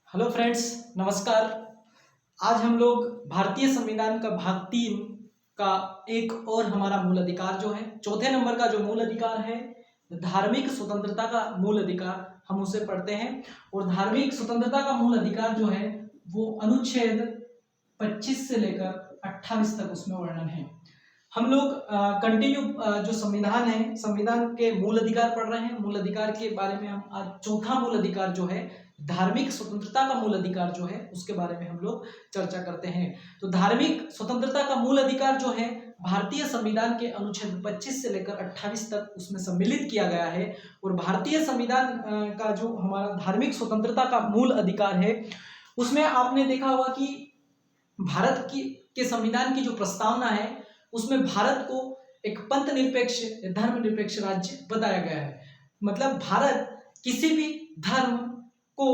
Hello friends, नमस्कार। आज हम लोग भारतीय संविधान का भाग 3 का एक और हमारा मूल अधिकार जो है, चौथे नंबर का जो मूल अधिकार है, धार्मिक स्वतंत्रता का मूल अधिकार, हम उसे पढ़ते हैं। और धार्मिक स्वतंत्रता का मूल अधिकार जो है वो अनुच्छेद 25 से लेकर 28 तक उसमें वर्णन है। हम लोग कंटिन्यू जो संविधान है, संविधान के मूल अधिकार पढ़ रहे हैं। मूल अधिकार के बारे में हम आज चौथा मूल अधिकार जो है, धार्मिक स्वतंत्रता का मूल अधिकार जो है, उसके बारे में हम लोग चर्चा करते हैं। तो धार्मिक स्वतंत्रता का मूल अधिकार जो है भारतीय संविधान के अनुच्छेद 25 से लेकर 28 तक उसमें सम्मिलित किया गया है। और भारतीय संविधान का जो हमारा धार्मिक स्वतंत्रता का मूल अधिकार है, उसमें आपने देखा होगा कि भारत की के संविधान की जो प्रस्तावना है, उसमें भारत को एक पंथ निरपेक्ष, धर्मनिरपेक्ष राज्य बताया गया है। मतलब भारत किसी भी धर्म को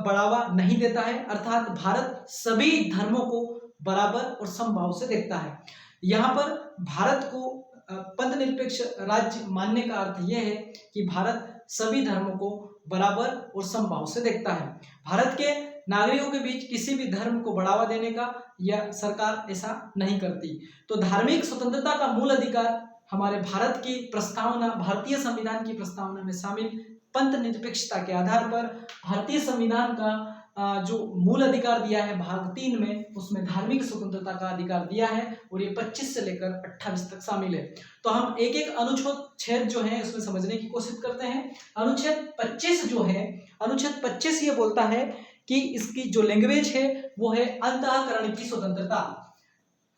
बढ़ावा नहीं देता है, अर्थात भारत सभी धर्मों को बराबर और समभाव से देखता है। यहाँ पर भारत को पंथ निरपेक्ष राज्य मानने का अर्थ यह है कि भारत सभी धर्मों को बराबर और समभाव से देखता है। भारत के नागरिकों के बीच किसी भी धर्म को बढ़ावा देने का या सरकार ऐसा नहीं करती। तो धार्मिक स्वतंत्रता का मूल अधिकार हमारे भारत की प्रस्तावना, भारतीय संविधान की प्रस्तावना में शामिल पंथ निरपेक्षता के आधार पर भारतीय संविधान का जो मूल अधिकार दिया है भाग 3 में, उसमें धार्मिक स्वतंत्रता का अधिकार दिया है। और ये 25 से लेकर 28 तक शामिल है। तो हम एक एक अनुच्छेद जो है उसमें समझने की कोशिश करते हैं। अनुच्छेद 25 जो है, अनुच्छेद 25 ये बोलता है कि इसकी जो लैंग्वेज है वो है अंतःकरण की स्वतंत्रता।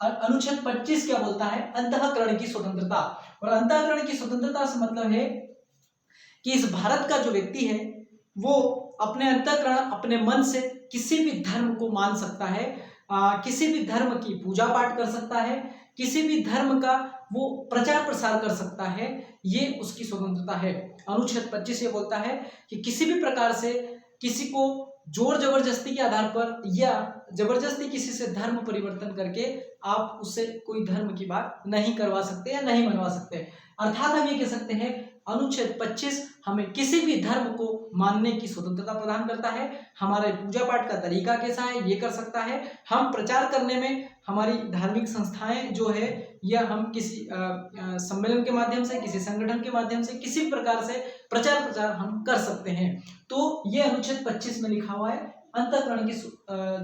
अनुच्छेद 25 क्या बोलता है? अंतःकरण की स्वतंत्रता। और अंतःकरण की स्वतंत्रता से मतलब है कि इस भारत का जो व्यक्ति है वो अपने अंतःकरण, अपने मन से किसी भी धर्म को मान सकता है, किसी भी धर्म की पूजा पाठ कर सकता है, किसी भी धर्म का वो प्रचार प्रसार कर सकता है, ये उसकी स्वतंत्रता है। अनुच्छेद 25 ये बोलता है कि किसी भी प्रकार से किसी को जोर जबरदस्ती के आधार पर या जबरदस्ती किसी से धर्म परिवर्तन करके आप उससे कोई धर्म की बात नहीं करवा सकते या नहीं मनवा सकते। अर्थात हम ये कह सकते हैं अनुच्छेद 25 हमें किसी भी धर्म को मानने की स्वतंत्रता प्रदान करता है। हमारे पूजा पाठ का तरीका कैसा है ये कर सकता है। हम प्रचार करने में हमारी धार्मिक संस्थाएं जो है, या हम किसी सम्मेलन के माध्यम से, किसी संगठन के माध्यम से, किसी प्रकार से प्रचार हम कर सकते हैं। तो ये अनुच्छेद 25 में लिखा हुआ है। अंतःकरण की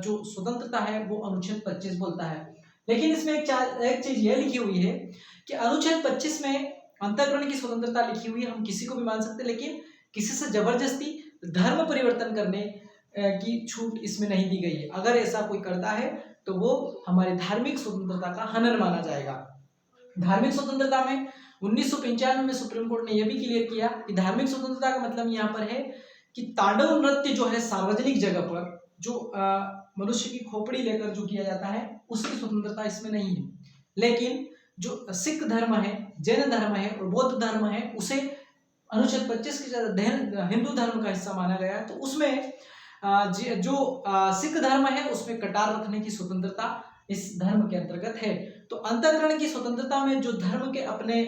जो स्वतंत्रता है वो अनुच्छेद 25 बोलता है। लेकिन इसमें एक चीज ये लिखी हुई है कि अनुच्छेद 25 में अंतःकरण की स्वतंत्रता लिखी हुई है, हम किसी को भी मान सकते, लेकिन किसी से जबरदस्ती धर्म परिवर्तन करने की छूट इसमें नहीं दी गई है। अगर ऐसा कोई करता है तो वो हमारी धार्मिक स्वतंत्रता का हनन माना जाएगा। धार्मिक स्वतंत्रता में 1995 में सुप्रीम कोर्ट ने यह भी क्लियर किया कि धार्मिक स्वतंत्रता का मतलब यहाँ पर है कि तांडव नृत्य जो है सार्वजनिक जगह पर जो मनुष्य की खोपड़ी लेकर जो किया जाता है, उसकी स्वतंत्रता इसमें नहीं है। लेकिन जो सिख धर्म है, जैन धर्म है और बौद्ध धर्म है, उसे अनुच्छेद 25 के हिंदू धर्म का हिस्सा माना गया है। तो उसमें जो सिख धर्म है उसमें कटार रखने की स्वतंत्रता इस धर्म के अंतर्गत है। तो अंतःकरण की स्वतंत्रता में जो धर्म के अपने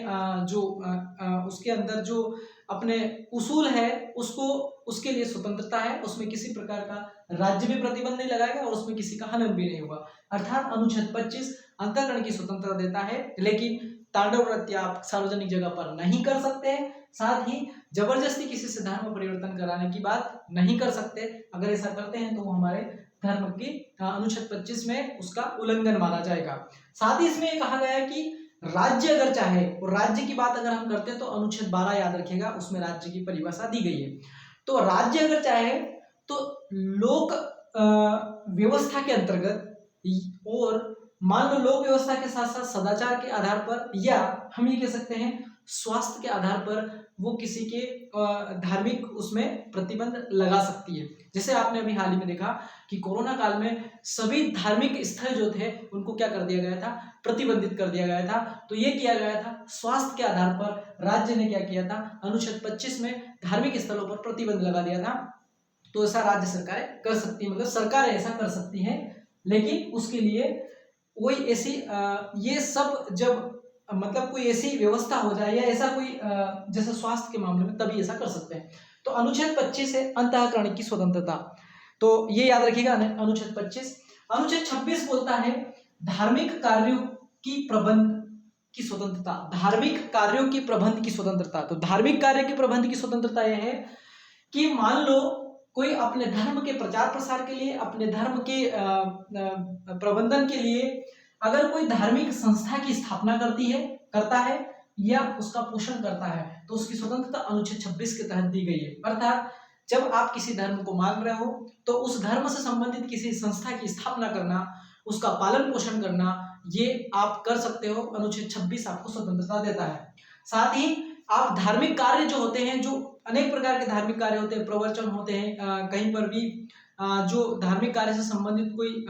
उसके अंदर जो अपने उसूल है उसको, उसके लिए स्वतंत्रता है। उसमें किसी प्रकार का राज्य भी प्रतिबंध नहीं लगाएगा और उसमें किसी का हनन भी नहीं होगा। अर्थात अनुच्छेद 25 अंतःकरण की स्वतंत्रता देता है, लेकिन तांडव नृत्य आप सार्वजनिक जगह पर नहीं कर सकते हैं। साथ ही जबरदस्ती किसी से धर्म परिवर्तन कराने की बात नहीं कर सकते। अगर ऐसा करते हैं तो वो हमारे धर्म की अनुच्छेद 25 में उसका उल्लंघन माना जाएगा। साथ ही इसमें कहा गया है कि राज्य अगर चाहे, और राज्य की बात अगर हम करते हैं तो अनुच्छेद 12 याद रखिएगा, उसमें राज्य की परिभाषा दी गई है। तो राज्य अगर चाहे तो लोक व्यवस्था के अंतर्गत, और मान लो लोक व्यवस्था के साथ साथ सदाचार के आधार पर, या हम ये कह सकते हैं स्वास्थ्य के आधार पर वो किसी के धार्मिक उसमें प्रतिबंध लगा सकती है। जैसे आपने अभी हाल ही में देखा कि कोरोना काल में सभी धार्मिक स्थल जो थे उनको क्या कर दिया गया था? प्रतिबंधित कर दिया गया था। तो ये किया गया था स्वास्थ्य के आधार पर। राज्य ने क्या किया था? अनुच्छेद 25 में धार्मिक स्थलों पर प्रतिबंध लगा दिया था। तो ऐसा राज्य सरकारें कर सकती है, मतलब सरकारें ऐसा कर सकती हैं, लेकिन उसके लिए कोई ऐसी ये सब जब मतलब कोई ऐसी व्यवस्था हो जाए या ऐसा कोई जैसे स्वास्थ्य के मामले में, तभी ऐसा कर सकते हैं। तो अनुच्छेद 25 है अंतःकरण की स्वतंत्रता। तो ये याद रखिएगा अनुच्छेद 25। अनुच्छेद 26 बोलता है धार्मिक कार्यों की प्रबंध की स्वतंत्रता। धार्मिक कार्यों की प्रबंध की स्वतंत्रता। तो धार्मिक कार्य के प्रबंध की स्वतंत्रता यह है कि मान लो कोई अपने धर्म के प्रचार प्रसार के लिए, अपने धर्म के प्रबंधन के लिए अगर कोई धार्मिक संस्था की स्थापना करता है या उसका पोषण करता है तो उसकी स्वतंत्रता अनुच्छेद 26 के तहत दी गई है। अर्थात जब आप किसी धर्म को मान रहे हो तो उस धर्म से संबंधित किसी संस्था की स्थापना करना, उसका पालन पोषण करना, ये आप कर सकते हो। अनुच्छेद 26 आपको स्वतंत्रता देता है। साथ ही आप धार्मिक कार्य जो होते हैं, जो अनेक प्रकार के धार्मिक कार्य होते हैं, प्रवचन होते हैं, कहीं पर भी जो धार्मिक कार्य से संबंधित कोई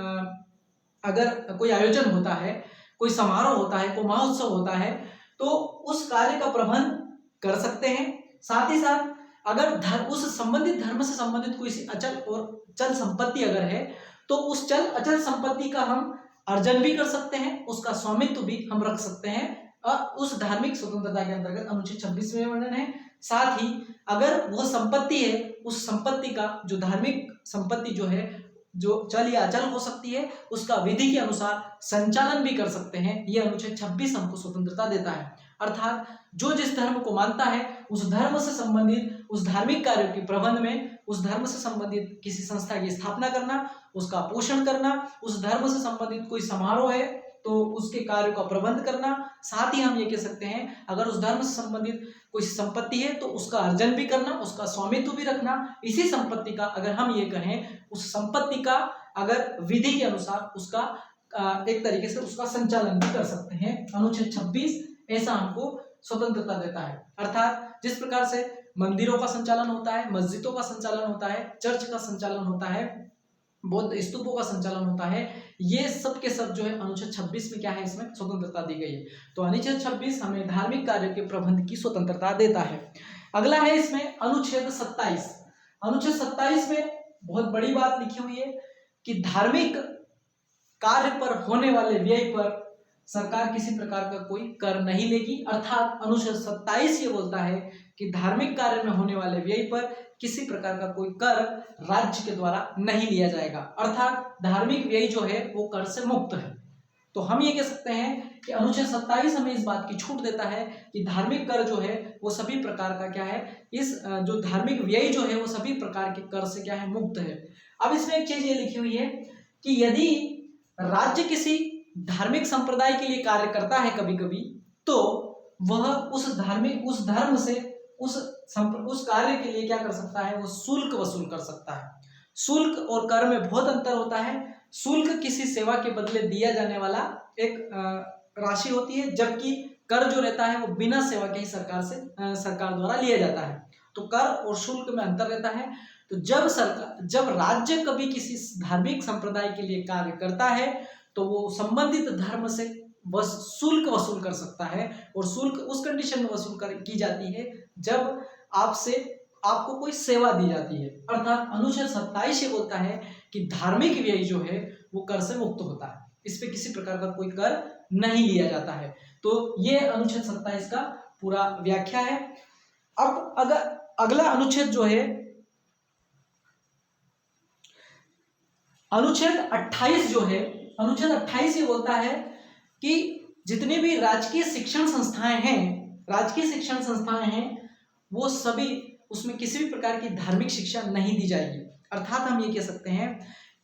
अगर कोई आयोजन होता है, कोई समारोह होता है, कोई महोत्सव होता है, तो उस कार्य का प्रबंध कर सकते हैं। साथ ही साथ अगर उस संबंधित धर्म से संबंधित कोई अचल और चल संपत्ति अगर है तो उस चल अचल संपत्ति का हम अर्जन भी कर सकते हैं, उसका स्वामित्व भी हम रख सकते हैं और उस धार्मिक स्वतंत्रता के अंतर्गत अनुच्छेद 26 में वर्णन है। साथ ही अगर वो संपत्ति है, उस संपत्ति का जो धार्मिक संपत्ति जो है, जो चल या अचल हो सकती है, उसका विधि के अनुसार संचालन भी कर सकते हैं। ये अनुच्छेद 26 हमको स्वतंत्रता देता है। अर्थात जो जिस धर्म को मानता है उस धर्म से संबंधित उस धार्मिक कार्यों के प्रबंध में उस धर्म से संबंधित किसी संस्था की स्थापना करना, उसका पोषण करना, उस धर्म से संबंधित कोई समारोह है तो उसके कार्यों का प्रबंध करना। साथ ही हम ये कह सकते हैं अगर उस धर्म से संबंधित कोई संपत्ति है तो उसका अर्जन भी करना, उसका स्वामित्व भी रखना। इसी संपत्ति का अगर हम ये कहें उस संपत्ति का अगर विधि के अनुसार उसका एक तरीके से उसका संचालन भी कर सकते हैं। अनुच्छेद 26 ऐसा हमको स्वतंत्रता देता है। अर्थात जिस प्रकार से मंदिरों का संचालन होता है, मस्जिदों का संचालन होता है, चर्च का संचालन होता है, बौद्ध स्तूपों का संचालन होता है, ये सब के सब जो है अनुच्छेद 26 में क्या है, इसमें स्वतंत्रता दी गई है। तो अनुच्छेद 26 हमें धार्मिक कार्यों के प्रबंध की स्वतंत्रता देता है। अगला है इसमें अनुच्छेद 27। अनुच्छेद 27 में बहुत बड़ी बात लिखी हुई है कि धार्मिक कार्य पर होने वाले व्यय पर सरकार किसी प्रकार का कोई कर नहीं लेगी। अर्थात अनुच्छेद 27 ये बोलता है कि धार्मिक कार्य में होने वाले व्यय पर किसी प्रकार का कोई कर राज्य के द्वारा नहीं लिया जाएगा। अर्थात धार्मिक व्यय जो है वो कर से मुक्त है। तो हम ये कह सकते हैं कि अनुच्छेद 27 हमें इस बात की छूट देता है कि धार्मिक कर जो है वो सभी प्रकार का क्या है, इस जो धार्मिक व्यय जो है वो सभी प्रकार के कर से क्या है, मुक्त है। अब इसमें एक चीज ये लिखी हुई है कि यदि राज्य किसी धार्मिक संप्रदाय के लिए कार्य करता है कभी कभी, तो वह उस धर्म से उस कार्य के लिए क्या कर सकता है, वो शुल्क वसूल कर सकता है। शुल्क और कर में बहुत अंतर होता है। शुल्क किसी सेवा के बदले दिया जाने वाला एक राशि होती है, जबकि कर जो रहता है वो बिना सेवा के ही सरकार द्वारा लिया जाता है। तो कर और शुल्क में अंतर रहता है। तो जब राज्य कभी किसी धार्मिक संप्रदाय के लिए कार्य करता है तो वो संबंधित धर्म से शुल्क वसूल कर सकता है, और शुल्क उस कंडीशन में वसूल की जाती है जब आपको कोई सेवा दी जाती है। अर्थात अनुच्छेद 27 ये बोलता है कि धार्मिक व्यय जो है वो कर से मुक्त होता है, इस पे किसी प्रकार का कोई कर नहीं लिया जाता है। तो ये अनुच्छेद 27 का पूरा व्याख्या है। अब अगर अगला अनुच्छेद जो है अनुच्छेद 28 जो है, अनुच्छेद 28 ये बोलता है कि जितनी भी राजकीय शिक्षण संस्थाएं हैं वो सभी, उसमें किसी भी प्रकार की धार्मिक शिक्षा नहीं दी जाएगी। अर्थात हम ये कह सकते हैं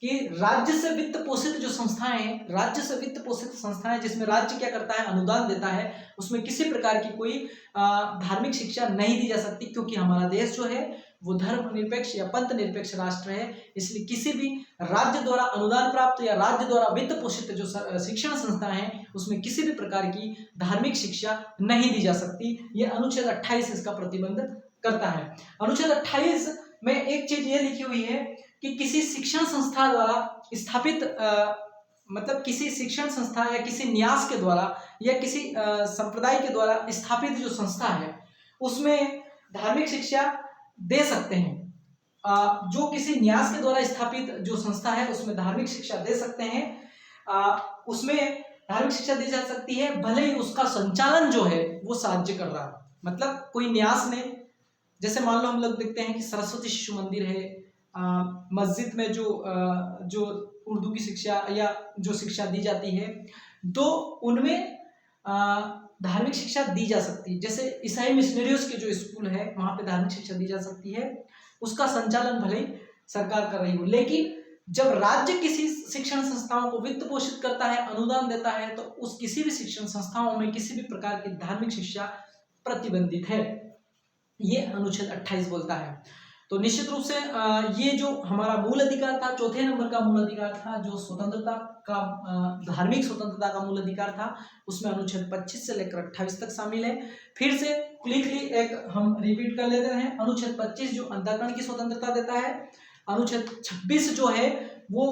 कि राज्य से वित्त पोषित जो संस्थाएं हैं, राज्य से वित्त पोषित संस्थाएं जिसमें राज्य क्या करता है, अनुदान देता है, उसमें किसी प्रकार की कोई धार्मिक शिक्षा नहीं दी जा सकती, क्योंकि हमारा देश जो है वो धर्मनिरपेक्ष या पंथ निरपेक्ष राष्ट्र है। इसलिए किसी भी राज्य द्वारा अनुदान प्राप्त या राज्य द्वारा वित्त पोषित जो शिक्षण संस्थाएं हैं उसमें किसी भी प्रकार की धार्मिक शिक्षा नहीं दी जा सकती। ये अनुच्छेद 28 इसका प्रतिबंध करता है। अनुच्छेद 28 में एक चीज ये लिखी हुई है कि किसी शिक्षण संस्था द्वारा स्थापित मतलब किसी शिक्षण संस्था या किसी न्यास के द्वारा या किसी संप्रदाय के द्वारा स्थापित जो संस्था है उसमें धार्मिक शिक्षा दे सकते हैं। जो किसी न्यास के द्वारा स्थापित जो संस्था है उसमें धार्मिक शिक्षा दे सकते हैं, उसमें धार्मिक शिक्षा दी जा सकती है, भले ही उसका संचालन जो है वो राज्य कर रहा है। मतलब कोई न्यास ने, जैसे मान लो हम लोग देखते हैं कि सरस्वती शिशु मंदिर है, मस्जिद में जो उर्दू की शिक्षा या जो शिक्षा दी जाती है, तो उनमें धार्मिक शिक्षा दी जा सकती है। जैसे ईसाई मिशनरियों के जो स्कूल है वहाँ पे धार्मिक शिक्षा दी जा सकती है, उसका संचालन भले ही सरकार कर रही हो, लेकिन जब राज्य किसी शिक्षण संस्थाओं को वित्त पोषित करता है, अनुदान देता है, तो उस किसी भी शिक्षण संस्थाओं में किसी भी प्रकार की धार्मिक शिक्षा प्रतिबंधित है, ये अनुच्छेद 28 बोलता है। तो निश्चित रूप से ये जो हमारा मूल अधिकार था, चौथे नंबर का मूल अधिकार था, जो स्वतंत्रता का धार्मिक स्वतंत्रता का मूल अधिकार था, उसमें अनुच्छेद 25 से लेकर 28 तक शामिल है। फिर से क्विकली एक हम रिपीट कर लेते हैं। अनुच्छेद 25 जो अंतःकरण की स्वतंत्रता देता है, अनुच्छेद 26 जो है वो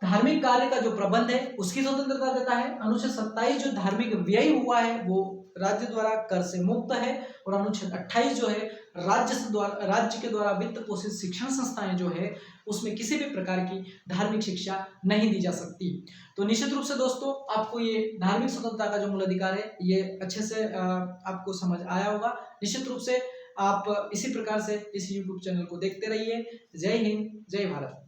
धार्मिक कार्य का जो प्रबंध है उसकी स्वतंत्रता देता है, अनुच्छेद 27 जो धार्मिक व्यय हुआ है वो राज्य द्वारा कर से मुक्त है, और अनुच्छेद 28 जो है राज्य के द्वारा वित्त पोषित शिक्षण संस्थाएं जो है उसमें किसी भी प्रकार की धार्मिक शिक्षा नहीं दी जा सकती। तो निश्चित रूप से दोस्तों आपको ये धार्मिक स्वतंत्रता का जो मूल अधिकार है ये अच्छे से आपको समझ आया होगा। निश्चित रूप से आप इसी प्रकार से इस YouTube चैनल को देखते रहिए। जय हिंद, जय भारत।